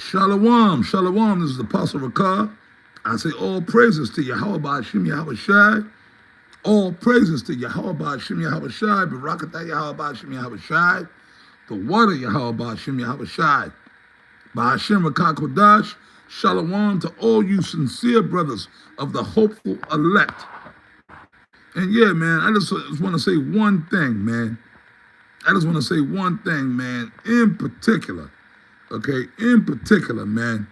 Shalom, shalom. This is the Apostle Rakah. I say all praises to Yahweh Ba'ashim Yahweh Shai. All praises to Yahweh Ba'ashim Yahweh Shai. Barakatah Yahweh Ba'ashim Yahweh Shai. The water Yahweh Ba'ashim Yahweh Shai. Ba'ashim Rakah Kodash. Shalom to all you sincere brothers of the hopeful elect. And yeah, man, I just want to say one thing, man. I just want to say one thing, man, in particular. Okay, in particular, man.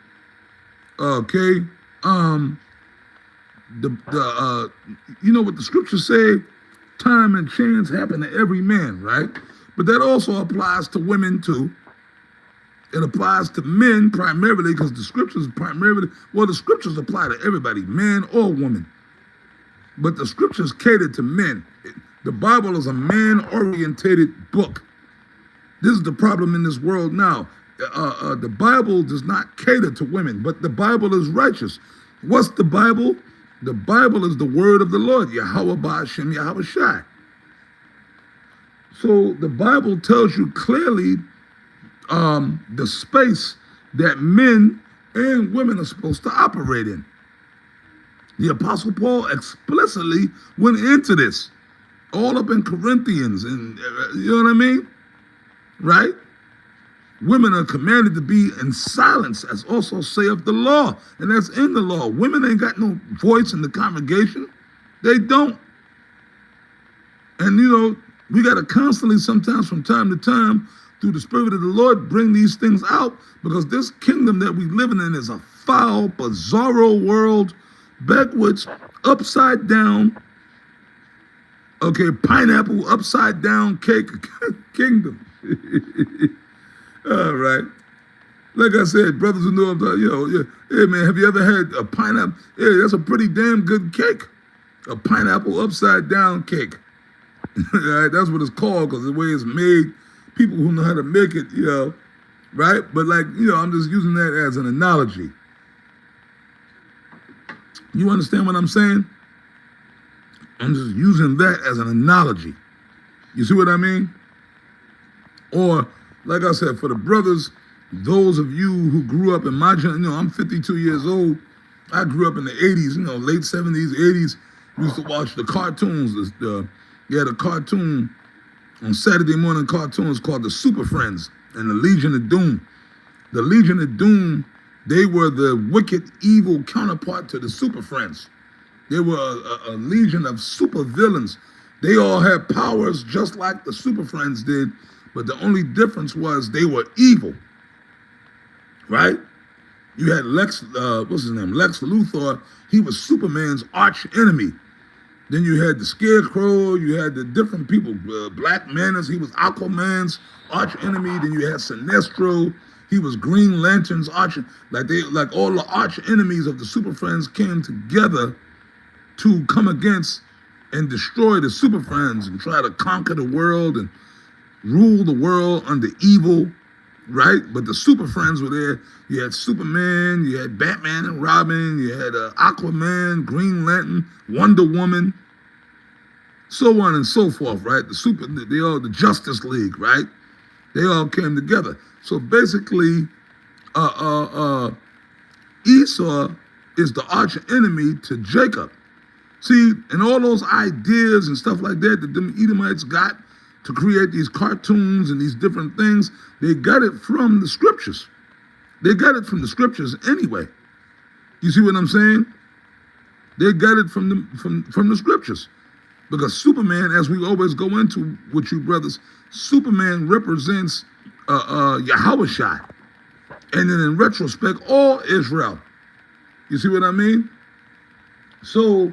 Okay, you know what the scriptures say? Time and chance happen to every man, right? But that also applies to women too. It applies to men primarily because the scriptures primarily, well, the scriptures apply to everybody, man or woman. But the scriptures cater to men. The Bible is a man-orientated book. This is the problem in this world now. The Bible does not cater to women, but the Bible is righteous. What's the Bible? The Bible is the word of the Lord, Yahweh Ba'ashim Yahweh Shai. So the Bible tells you clearly the space that men and women are supposed to operate in. The Apostle Paul explicitly went into this, all up in Corinthians, and you know what I mean? Right? Women are commanded to be in silence, as also saith the law, and that's in the law. Women ain't got no voice in the congregation. They don't. And you know, we got to constantly, sometimes from time to time, through the Spirit of the Lord, bring these things out, because this kingdom that we living in is a foul, bizarro world, backwards, upside down, okay, pineapple upside down cake kingdom. All right. Like I said, brothers who know about, you know, hey man, have you ever had a pineapple? Yeah, that's a pretty damn good cake. A pineapple upside down cake. All right, that's what it's called, because the way it's made, people who know how to make it, you know, right? But like, you know, I'm just using that as an analogy. You understand what I'm saying? I'm just using that as an analogy. You see what I mean? Or, like I said, for the brothers, those of you who grew up in my generation, you know, I'm 52 years old. I grew up in the 80s, you know, late 70s, 80s. We used to watch the cartoons. You had a cartoon on Saturday morning, cartoons called the Super Friends and the Legion of Doom. The Legion of Doom, they were the wicked, evil counterpart to the Super Friends. They were a legion of super villains. They all had powers just like the Super Friends did, but the only difference was they were evil, right? You had Lex Luthor. He was Superman's arch enemy. Then you had the Scarecrow. You had the different people. Black Manta, he was Aquaman's arch enemy. Then you had Sinestro. He was Green Lantern's arch. Like all the arch enemies of the Super Friends came together to come against and destroy the Super Friends and try to conquer the world and rule the world under evil, right? But the Super Friends were there. You had Superman, you had Batman and Robin, you had Aquaman, Green Lantern, Wonder Woman, so on and so forth, right? The Justice League, right? They all came together. So basically, Esau is the arch enemy to Jacob. See, and all those ideas and stuff like that the Edomites got to create these cartoons and these different things, they got it from the scriptures. They got it from the scriptures anyway. You see what I'm saying? They got it from the scriptures. Because Superman, as we always go into with you brothers, Superman represents Yahweh Shai. And then in retrospect, all Israel. You see what I mean? So,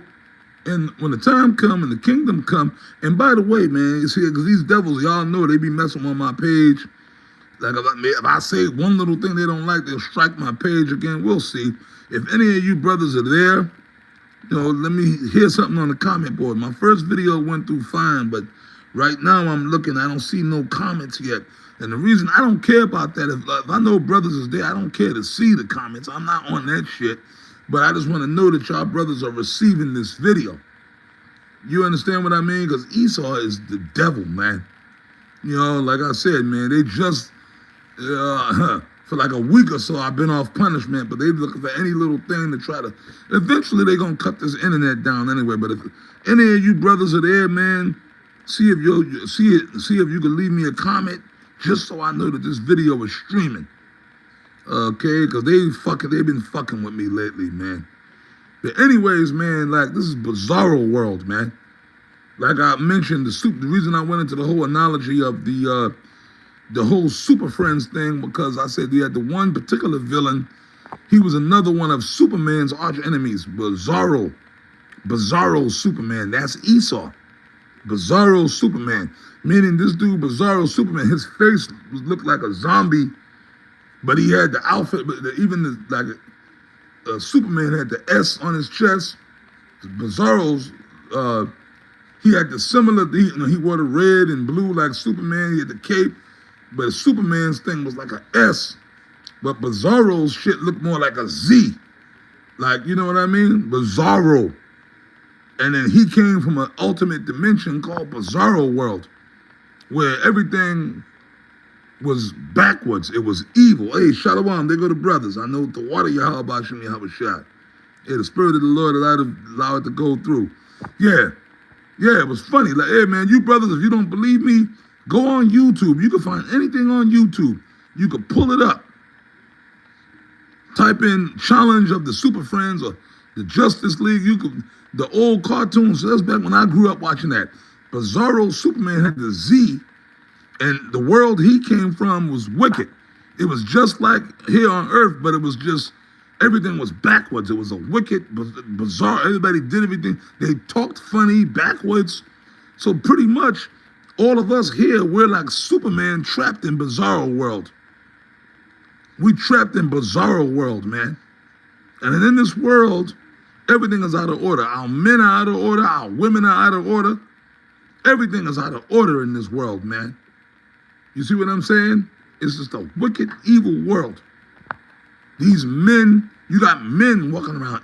and when the time come and the kingdom come, and by the way, man, you see, because these devils, y'all know they be messing on my page. Like if I say one little thing they don't like, they'll strike my page again. We'll see. If any of you brothers are there, you know, let me hear something on the comment board. My first video went through fine, but right now I'm looking, I don't see no comments yet. And the reason I don't care about that, if I know brothers is there, I don't care to see the comments. I'm not on that shit. But I just want to know that y'all brothers are receiving this video. You understand what I mean? Because Esau is the devil, man. You know, like I said, man, they just, for for like a week or so. I've been off punishment, but they looking for any little thing to try to. Eventually, they gonna cut this internet down anyway. But if any of you brothers are there, man, see if you can leave me a comment just so I know that this video is streaming. Okay, because they've been fucking with me lately, man. But anyways, man, like this is bizarro world, man. Like I mentioned, the reason I went into the whole analogy of the whole Super Friends thing, because I said you had the one particular villain. He was another one of Superman's arch enemies, Bizarro Superman. That's Esau. Bizarro Superman, meaning this dude Bizarro Superman, his face looked like a zombie, but he had the outfit. But Superman had the S on his chest. Bizarro's, he had the similar. He wore the red and blue like Superman. He had the cape, but Superman's thing was like an S. But Bizarro's shit looked more like a Z. Like, you know what I mean? Bizarro. And then he came from an ultimate dimension called Bizarro World, where everything was backwards. It was evil. Hey, Shalom, they go to brothers. I know the water Yahweh Shemi have a shot. Hey, the spirit of the Lord allowed it to go through. Yeah, it was funny. Like, hey, man, you brothers, if you don't believe me, go on YouTube. You can find anything on YouTube. You can pull it up. Type in Challenge of the Super Friends or the Justice League. The old cartoons. So that's back when I grew up watching that. Bizarro Superman had the Z, and the world he came from was wicked. It was just like here on Earth, but it was just, everything was backwards. It was a wicked, bizarre, everybody did everything. They talked funny, backwards. So pretty much, all of us here, we're like Superman trapped in Bizarro World. We trapped in Bizarro World, man. And in this world, everything is out of order. Our men are out of order. Our women are out of order. Everything is out of order in this world, man. You see what I'm saying? It's just a wicked, evil world. These men, you got men walking around,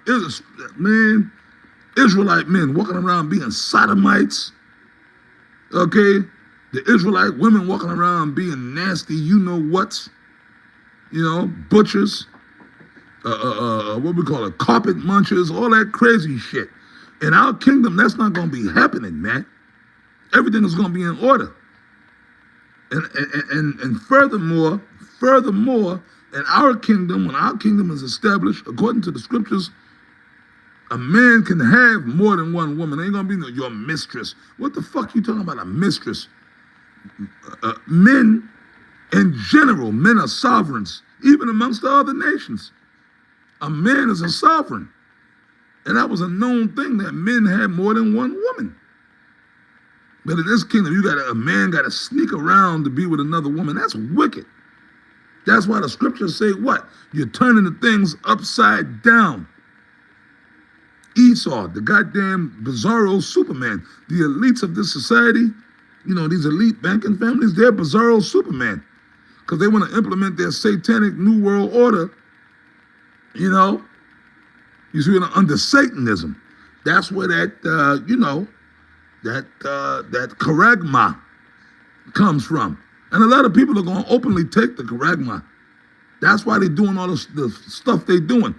Israelite men walking around being sodomites. Okay? The Israelite women walking around being nasty, you know what? You know, butchers. What we call it, carpet munchers, all that crazy shit. In our kingdom, that's not going to be happening, man. Everything is going to be in order. And furthermore, in our kingdom, when our kingdom is established, according to the scriptures, a man can have more than one woman. Ain't going to be your mistress. What the fuck you talking about, a mistress? Men, in general, men are sovereigns, even amongst the other nations. A man is a sovereign. And that was a known thing that men had more than one woman. But in this kingdom, a man got to sneak around to be with another woman. That's wicked. That's why the scriptures say what? You're turning the things upside down. Esau, the goddamn Bizarro Superman, the elites of this society, you know, these elite banking families, they're Bizarro Superman. Because they want to implement their satanic New World Order. You know, you see, under Satanism, that's where that, that charagma comes from. And a lot of people are going to openly take the charagma. That's why they're doing all the stuff they're doing.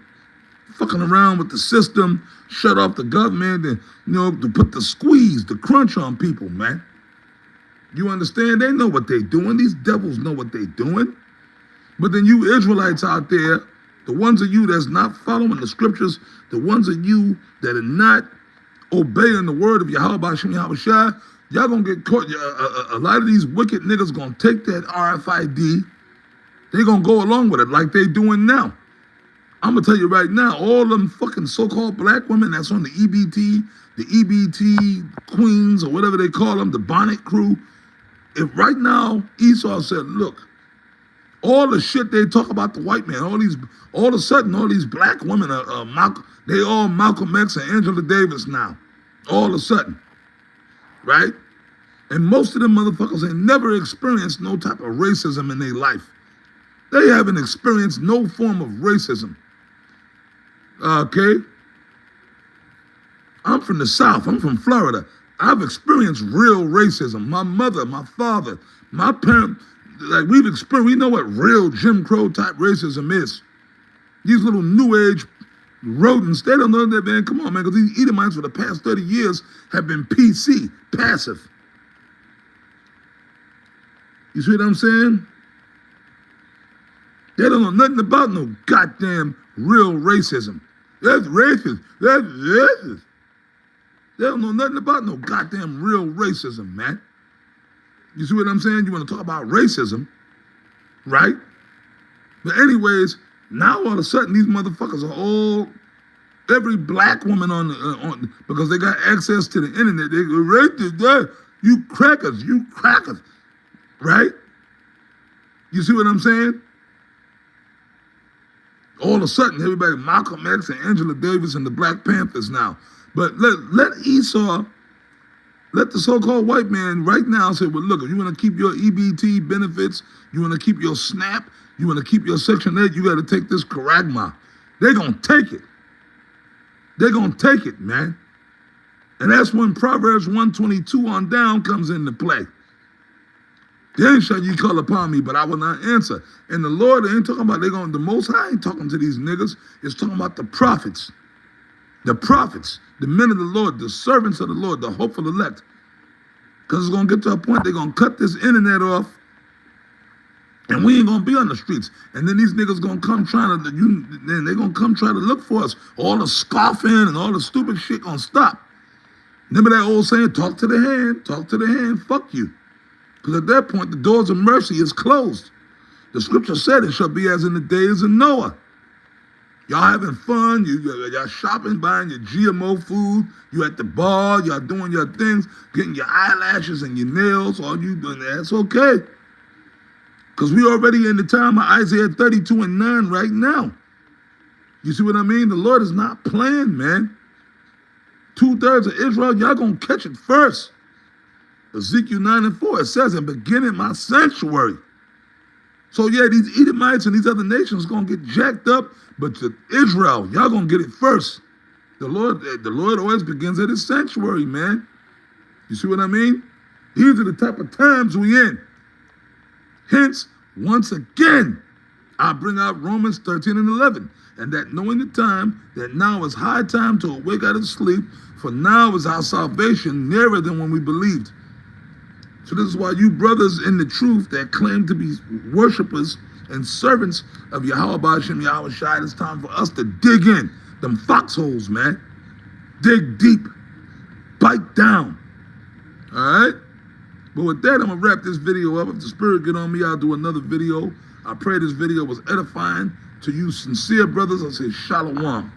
Fucking around with the system, shut off the government, and, you know, to put the squeeze, the crunch on people, man. You understand? They know what they're doing. These devils know what they're doing. But then you Israelites out there, the ones of you that's not following the scriptures, the ones of you that are not obeying the word of Yahweh Hashem Yahweh Shai, y'all gonna get caught. A lot of these wicked niggas gonna take that RFID. They gonna go along with it like they doing now. I'm gonna tell you right now, all them fucking so-called black women that's on the EBT queens or whatever they call them, the bonnet crew. If right now Esau said, look, all the shit they talk about the white man, all of a sudden, all these black women are they all Malcolm X and Angela Davis now. All of a sudden, right? And most of them motherfuckers ain't never experienced no type of racism in their life. They haven't experienced no form of racism. Okay? I'm from the South. I'm from Florida. I've experienced real racism. My mother, my father, my parents, like we've experienced, we know what real Jim Crow type racism is. These little new age rodents, they don't know that, man. Come on, man, because these Edomites for the past 30 years have been PC, passive. You see what I'm saying? They don't know nothing about no goddamn real racism. That's racist. That's racist. They don't know nothing about no goddamn real racism, man. You see what I'm saying? You want to talk about racism, right? But anyways, now all of a sudden these motherfuckers are all, every black woman on because they got access to the internet, they go right there, you crackers, right? You see what I'm saying? All of a sudden, everybody, Malcolm X and Angela Davis and the Black Panthers now. But let Esau, let the so-called white man right now say, well, look, if you want to keep your EBT benefits, you want to keep your SNAP, you want to keep your Section 8, you got to take this charagma. They're going to take it. They're going to take it, man. And that's when Proverbs 122 on down comes into play. Then shall ye call upon me, but I will not answer. And the Lord ain't talking about, the Most High ain't talking to these niggas. It's talking about the prophets. The prophets, the men of the Lord, the servants of the Lord, the hopeful elect. Because it's going to get to a point they're going to cut this internet off and we ain't going to be on the streets. And then these niggas going to come trying to, then they're going to come try to look for us. All the scoffing and all the stupid shit going to stop. Remember that old saying, talk to the hand, fuck you. Because at that point, the doors of mercy is closed. The scripture said it shall be as in the days of Noah. Y'all having fun, y'all shopping, buying your GMO food, you at the bar, y'all doing your things, getting your eyelashes and your nails, all you doing, that's okay. Because we already in the time of Isaiah 32:9 right now. You see what I mean? The Lord is not playing, man. 2/3 of Israel, y'all gonna catch it first. Ezekiel 9:4, it says, and begin in my sanctuary. So yeah, these Edomites and these other nations gonna get jacked up, but to Israel, y'all gonna get it first. The Lord always begins at his sanctuary, man. You see what I mean? These are the type of times we in. Hence, once again, I bring out Romans 13:11, and that knowing the time, that now is high time to awake out of sleep, for now is our salvation nearer than when we believed. So this is why you brothers in the truth that claim to be worshipers and servants of Yahweh B'Shem Yahweh Shai, it's time for us to dig in them foxholes, man. Dig deep, bite down. All right? But with that, I'm gonna wrap this video up. If the spirit get on me, I'll do another video. I pray this video was edifying to you sincere brothers. I say shalom.